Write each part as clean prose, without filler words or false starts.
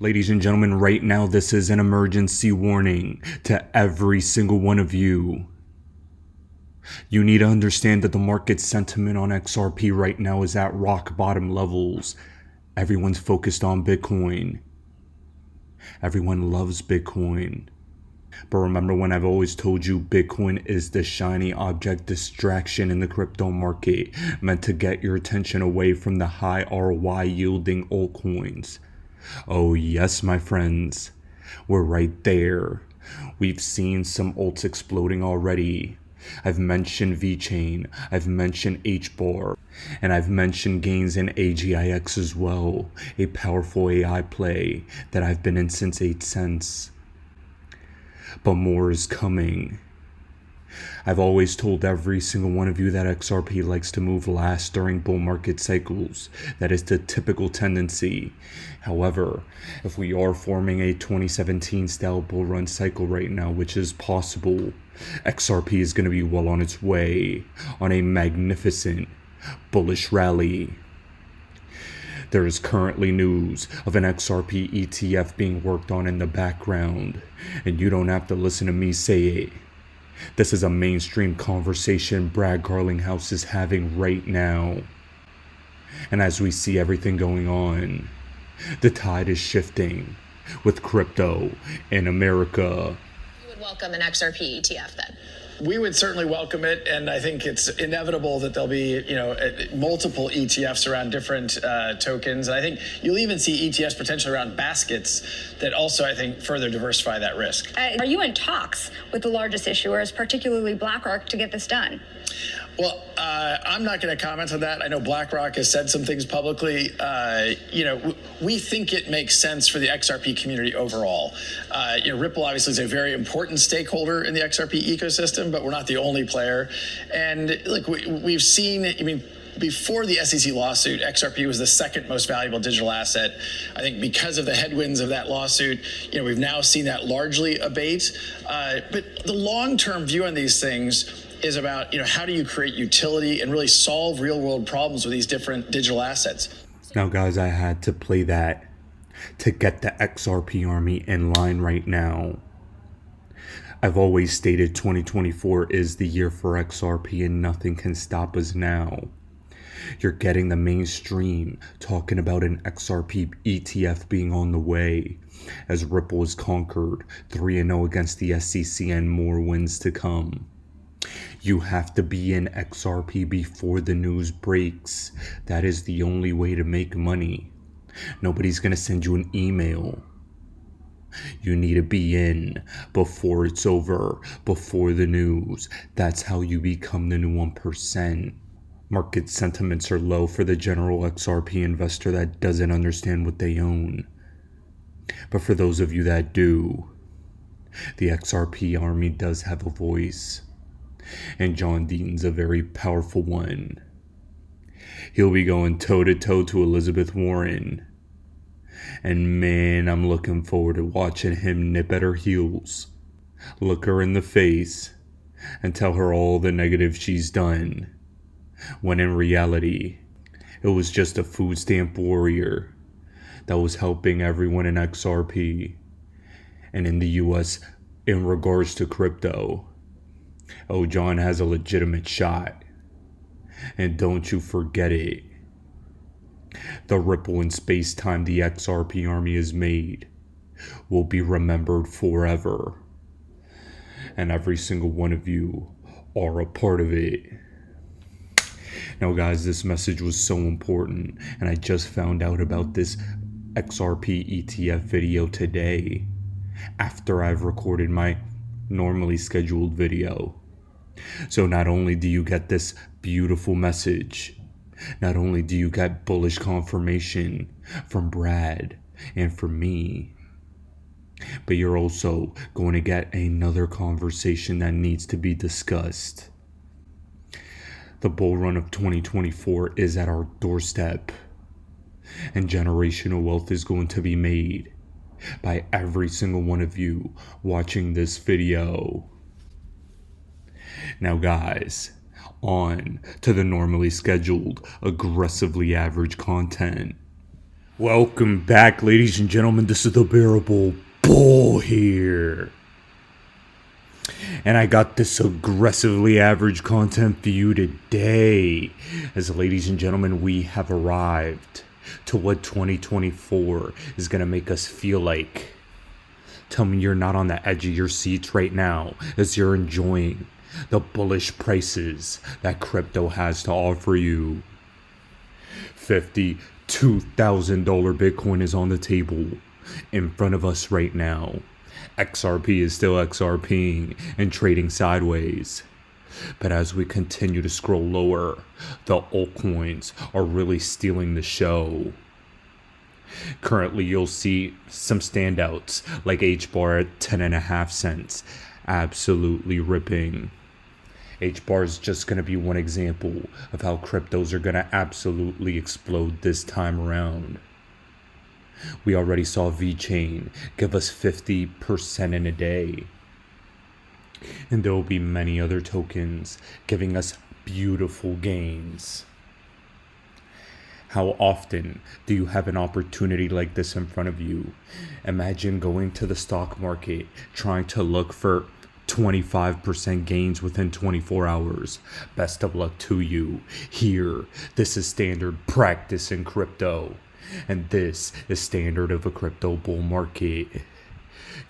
Ladies and gentlemen, right now this is an emergency warning to every single one of you. You need to understand that the market sentiment on XRP right now is at rock bottom levels. Everyone's focused on Bitcoin. Everyone loves Bitcoin. But remember when I've always told you Bitcoin is the shiny object distraction in the crypto market, meant to get your attention away from the high ROI yielding altcoins. Oh yes, my friends, we're right there. We've seen some alts exploding already. I've mentioned VeChain, I've mentioned HBAR, and I've mentioned gains in AGIX as well, a powerful AI play that I've been in since 8 cents. But more is coming. I've always told every single one of you that XRP likes to move last during bull market cycles. That is the typical tendency. However, if we are forming a 2017 style bull run cycle right now, which is possible, XRP is going to be well on its way on a magnificent bullish rally. There is currently news of an Xrp ETF being worked on in the background, and you don't have to listen to me say it. This is a mainstream conversation Brad Garlinghouse is having right now. And as we see everything going on, the tide is shifting with crypto in America. You would welcome an Xrp ETF then? We would certainly welcome it, and I think it's inevitable that there'll be, multiple ETFs around different tokens. And I think you'll even see ETFs potentially around baskets that also, I think, further diversify that risk. Are you in talks with the largest issuers, particularly BlackRock, to get this done? Well, I'm not going to comment on that. I know BlackRock has said some things publicly. We think it makes sense for the XRP community overall. Ripple obviously is a very important stakeholder in the XRP ecosystem, but we're not the only player. And look, we've seen, before the SEC lawsuit, XRP was the second most valuable digital asset. I think because of the headwinds of that lawsuit, we've now seen that largely abate. But the long-term view on these things is about, how do you create utility and really solve real-world problems with these different digital assets? Now, guys, I had to play that to get the XRP army in line right now. I've always stated 2024 is the year for XRP and nothing can stop us now. You're getting the mainstream talking about an XRP ETF being on the way as Ripple is conquered 3-0 against the SEC and more wins to come. You have to be in XRP before the news breaks. That is the only way to make money. Nobody's going to send you an email. You need to be in before it's over, before the news. That's how you become the new 1%. Market sentiments are low for the general XRP investor that doesn't understand what they own. But for those of you that do, the XRP army does have a voice. And John Deaton's a very powerful one. He'll be going toe-to-toe to Elizabeth Warren. And man, I'm looking forward to watching him nip at her heels, look her in the face, and tell her all the negative she's done. When in reality, it was just a food stamp warrior that was helping everyone in XRP and in the US in regards to crypto. Oh, John has a legitimate shot. And don't you forget it. The ripple in space-time the XRP army has made will be remembered forever. And every single one of you are a part of it. Now, guys, this message was so important, and I just found out about this XRP ETF video today after I've recorded my normally scheduled video. So not only do you get this beautiful message, not only do you get bullish confirmation from Brad and from me, but you're also going to get another conversation that needs to be discussed. The bull run of 2024 is at our doorstep, and generational wealth is going to be made by every single one of you watching this video. Now, guys, on to the normally scheduled, aggressively average content. Welcome back, ladies and gentlemen. This is the Bearable Bull here. And I got this aggressively average content for you today. As ladies and gentlemen, we have arrived to what 2024 is going to make us feel like. Tell me you're not on the edge of your seats right now as you're enjoying the bullish prices that crypto has to offer you. $52,000 Bitcoin is on the table in front of us right now. XRP is still XRPing and trading sideways. But as we continue to scroll lower, the altcoins are really stealing the show. Currently, you'll see some standouts like HBAR at 10.5 cents, absolutely ripping. HBAR is just going to be one example of how cryptos are going to absolutely explode this time around. We already saw VeChain give us 50% in a day. And there will be many other tokens giving us beautiful gains. How often do you have an opportunity like this in front of you? Imagine going to the stock market trying to look for 25% gains within 24 hours. Best of luck to you. Here, this is standard practice in crypto. And this is standard of a crypto bull market.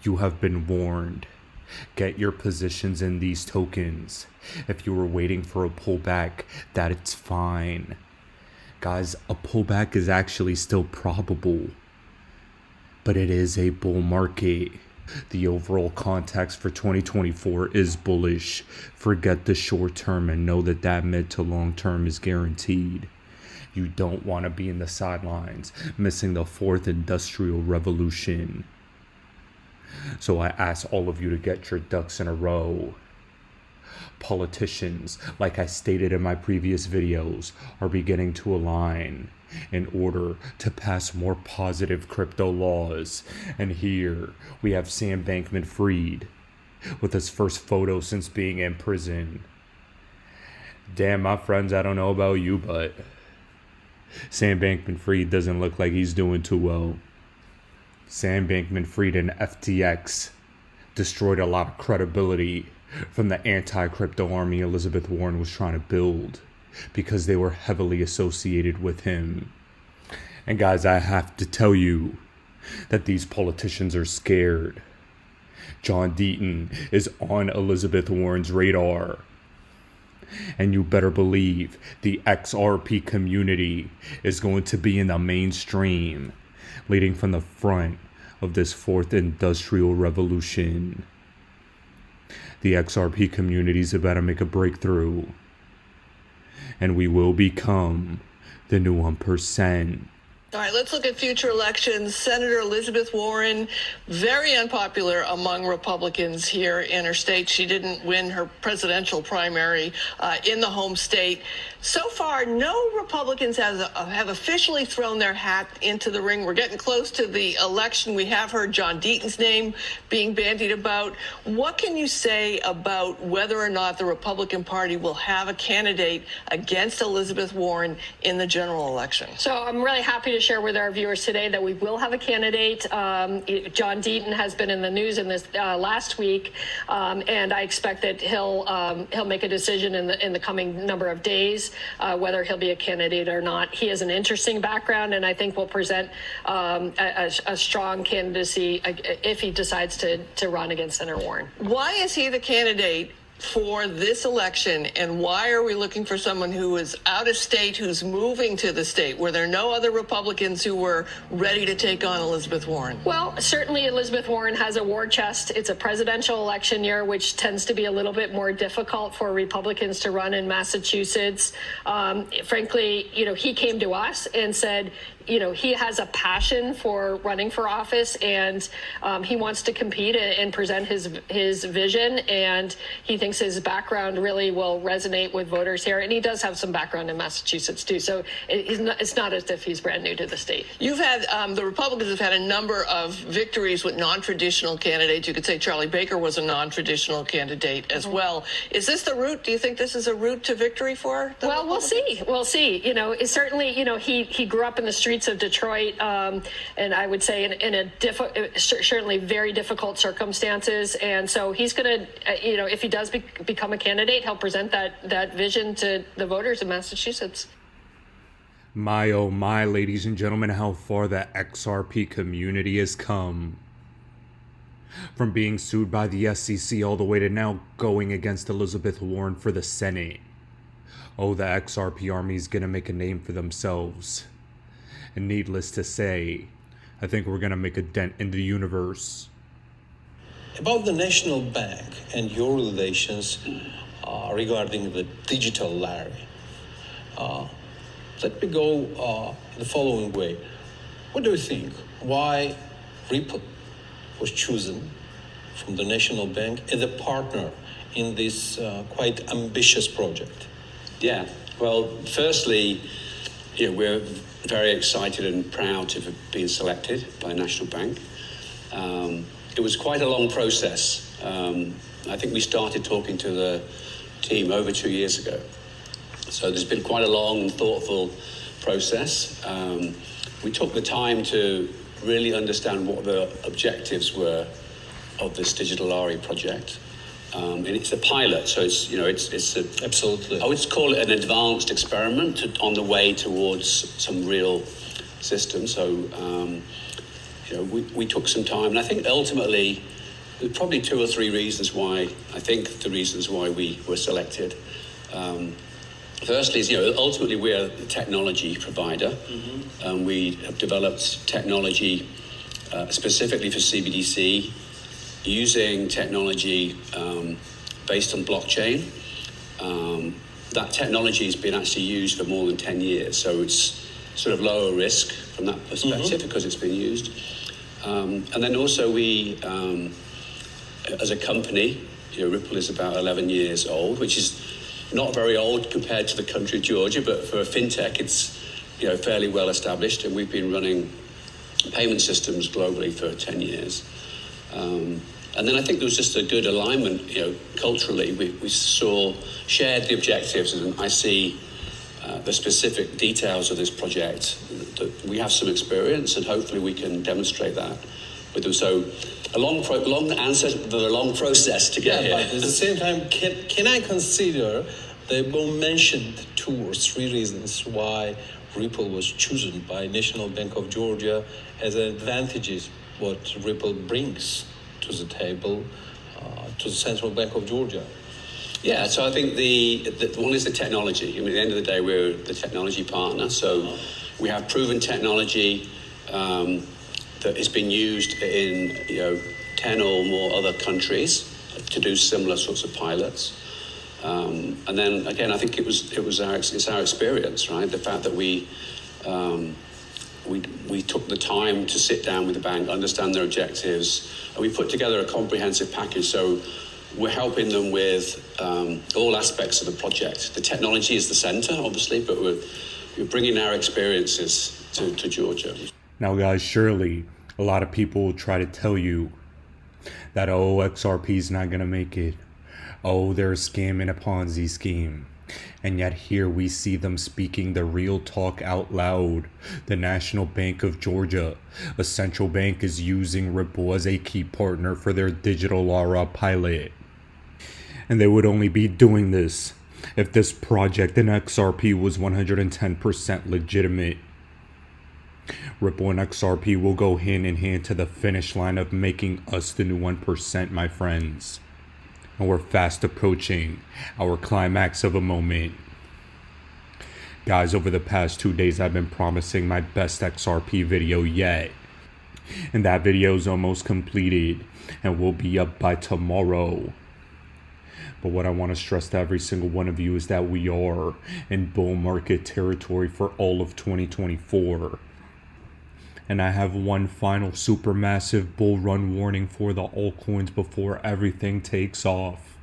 You have been warned. Get your positions in these tokens. If you were waiting for a pullback, that it's fine. Guys, a pullback is actually still probable. But it is a bull market. The overall context for 2024 is bullish. Forget the short term and know that mid to long term is guaranteed. You don't want to be in the sidelines, missing the fourth industrial revolution. So I ask all of you to get your ducks in a row. Politicians, like I stated in my previous videos, are beginning to align in order to pass more positive crypto laws. And here we have Sam Bankman-Fried with his first photo since being in prison. Damn, my friends, I don't know about you, but Sam Bankman-Fried doesn't look like he's doing too well. Sam Bankman-Fried and FTX destroyed a lot of credibility from the anti-crypto army Elizabeth Warren was trying to build because they were heavily associated with him. And guys, I have to tell you that these politicians are scared. John Deaton is on Elizabeth Warren's radar. And you better believe the XRP community is going to be in the mainstream, leading from the front of this fourth industrial revolution. The XRP community is about to make a breakthrough. And we will become the new 1%. All right, let's look at future elections. Senator Elizabeth Warren, very unpopular among Republicans here in her state. She didn't win her presidential primary in the home state. So far, no Republicans have officially thrown their hat into the ring. We're getting close to the election. We have heard John Deaton's name being bandied about. What can you say about whether or not the Republican Party will have a candidate against Elizabeth Warren in the general election? So I'm really happy to share with our viewers today that we will have a candidate. John Deaton has been in the news in this last week, and I expect that he'll make a decision in the coming number of days whether he'll be a candidate or not. He has an interesting background, and I think will present a strong candidacy if he decides to run against Senator Warren. Why is he the candidate for this election, and why are we looking for someone who is out of state, who's moving to the state? Were there no other Republicans who were ready to take on Elizabeth Warren? Well, certainly Elizabeth Warren has a war chest. It's a presidential election year, which tends to be a little bit more difficult for Republicans to run in Massachusetts. Frankly, he came to us and said, he has a passion for running for office, and he wants to compete and present his vision, and he thinks his background really will resonate with voters here. And he does have some background in Massachusetts too, so it's not as if he's brand new to the state. You've had the Republicans have had a number of victories with non-traditional candidates. You could say Charlie Baker was a non-traditional candidate as well. Is this the route? Do you think this is a route to victory for? Well, we'll see. We'll see. Certainly, he grew up in the streets streets of Detroit, and I would say in certainly very difficult circumstances. And so he's going to, if he does become a candidate, he'll present that vision to the voters in Massachusetts. My oh my, ladies and gentlemen, how far the XRP community has come. From being sued by the SEC all the way to now going against Elizabeth Warren for the Senate. Oh, the XRP army's gonna make a name for themselves. And needless to say, I think we're gonna make a dent in the universe. About the national bank and your relations regarding the digital lari, let me go the following way. What do you think? Why Ripple was chosen from the national bank as a partner in this quite ambitious project? Yeah, well, firstly, we're very excited and proud to have been selected by National Bank. It was quite a long process. I think we started talking to the team over 2 years ago. So there's been quite a long and thoughtful process. We took the time to really understand what the objectives were of this Digital Lari project. And it's a pilot, so it's Absolutely. I would call it an advanced experiment on the way towards some real system. So, we took some time, and I think ultimately there's probably 2 or 3 reasons why. I think the reasons why we were selected. Firstly, is ultimately we're a technology provider. We have developed technology specifically for CBDC, using technology based on blockchain. That technology has been actually used for more than 10 years, so it's sort of lower risk from that perspective because it's been used. And then also we, as a company, Ripple is about 11 years old, which is not very old compared to the country of Georgia, but for a fintech, it's fairly well established, and we've been running payment systems globally for 10 years. And then I think there was just a good alignment, culturally. We shared the objectives, and I see the specific details of this project. We have some experience, and hopefully we can demonstrate that with them. So a long answer, but a long process to get here. But at the same time, can I consider the mentioned 2 or 3 reasons why Ripple was chosen by National Bank of Georgia as an advantages what Ripple brings to the table, to the Central Bank of Georgia? Yeah, so I think the one is the technology. At the end of the day, we're the technology partner. So we have proven technology that has been used in 10 or more other countries to do similar sorts of pilots. And then again, I think it's our experience, right? The fact that we took the time to sit down with the bank, understand their objectives, and we put together a comprehensive package. So we're helping them with all aspects of the project. The technology is the center, obviously, but we're bringing our experiences to Georgia. Now, guys, surely a lot of people will try to tell you that, XRP's not going to make it. They're a scam and a Ponzi scheme. And yet here we see them speaking the real talk out loud. The National Bank of Georgia, a central bank, is using Ripple as a key partner for their digital Lara pilot. And they would only be doing this if this project in XRP was 110% legitimate. Ripple and XRP will go hand in hand to the finish line of making us the new 1%, my friends. And we're fast approaching our climax of a moment. Guys, over the past 2 days, I've been promising my best XRP video yet. And that video is almost completed and will be up by tomorrow. But what I want to stress to every single one of you is that we are in bull market territory for all of 2024. And I have one final supermassive bull run warning for the altcoins before everything takes off.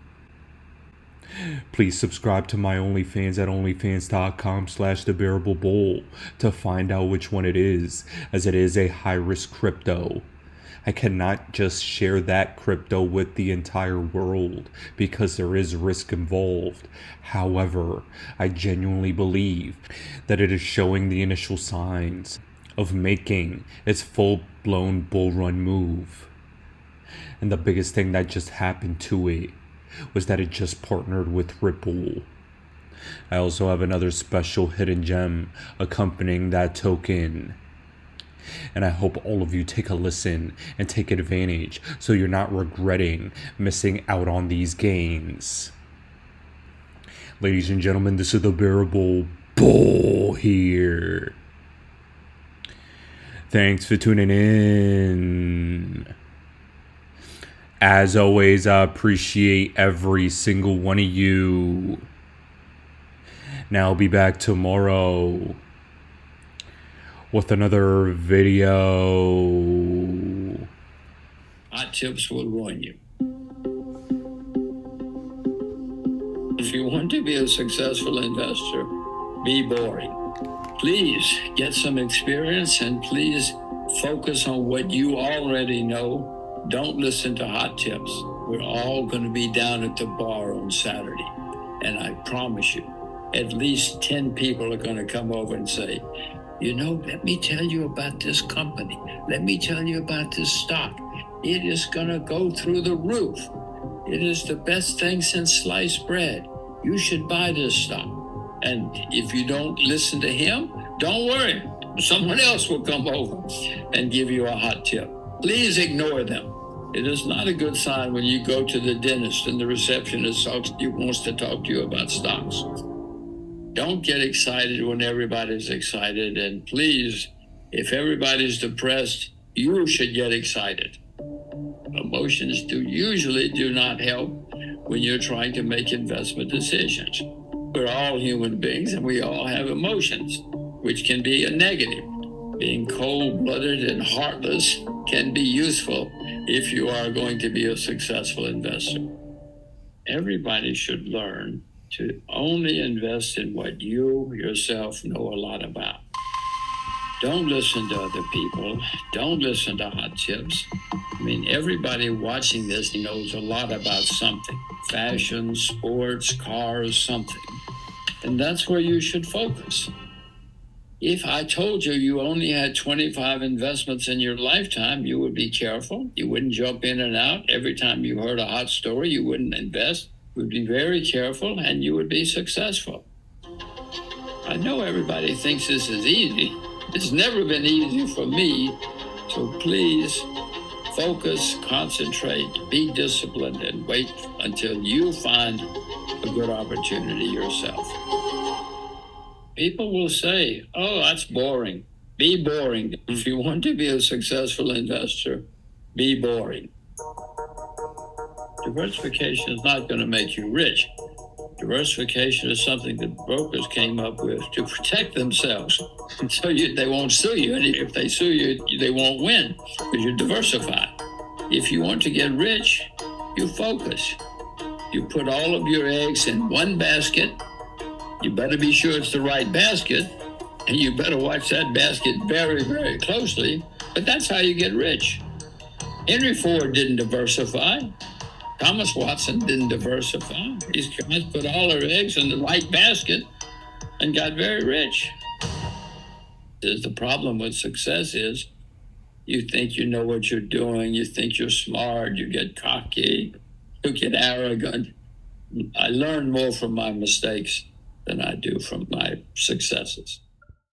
Please subscribe to my OnlyFans at onlyfans.com/thebearablebull to find out which one it is, as it is a high-risk crypto. I cannot just share that crypto with the entire world because there is risk involved. However, I genuinely believe that it is showing the initial signs of making its full-blown bullrun move. And the biggest thing that just happened to it was that it just partnered with Ripple. I also have another special hidden gem accompanying that token. And I hope all of you take a listen and take advantage so you're not regretting missing out on these gains. Ladies and gentlemen, this is the Bearable Bull here. Thanks for tuning in. As always, I appreciate every single one of you. Now I'll be back tomorrow with another video. Hot tips will ruin you. If you want to be a successful investor, be boring. Please get some experience and please focus on what you already know. Don't listen to hot tips. We're all going to be down at the bar on Saturday. And I promise you, at least 10 people are going to come over and say, you know, let me tell you about this company. Let me tell you about this stock. It is going to go through the roof. It is the best thing since sliced bread. You should buy this stock. And if you don't listen to him, don't worry. Someone else will come over and give you a hot tip. Please ignore them. It is not a good sign when you go to the dentist and the receptionist wants to talk to you about stocks. Don't get excited when everybody's excited. And please, if everybody's depressed, you should get excited. Emotions usually do not help when you're trying to make investment decisions. We're all human beings and we all have emotions, which can be a negative. Being cold-blooded and heartless can be useful if you are going to be a successful investor. Everybody should learn to only invest in what you yourself know a lot about. Don't listen to other people. Don't listen to hot tips. I mean, everybody watching this knows a lot about something. Fashion, sports, cars, something. And that's where you should focus. If I told you you only had 25 investments in your lifetime, you would be careful. You wouldn't jump in and out. Every time you heard a hot story, you wouldn't invest. You would be very careful and you would be successful. I know everybody thinks this is easy. It's never been easy for me. So please focus, concentrate, be disciplined, and wait until you find a good opportunity yourself. People will say, oh, that's boring. Be boring. If you want to be a successful investor, be boring. Diversification is not going to make you rich. Diversification is something that brokers came up with to protect themselves. So they won't sue you. And if they sue you, they won't win because you're diversified. If you want to get rich, you focus. You put all of your eggs in one basket. You better be sure it's the right basket, and you better watch that basket very, very closely. But that's how you get rich. Henry Ford didn't diversify. Thomas Watson didn't diversify. These guys put all their eggs in the right basket and got very rich. The problem with success is you think you know what you're doing, you think you're smart, you get cocky, you get arrogant. I learn more from my mistakes than I do from my successes.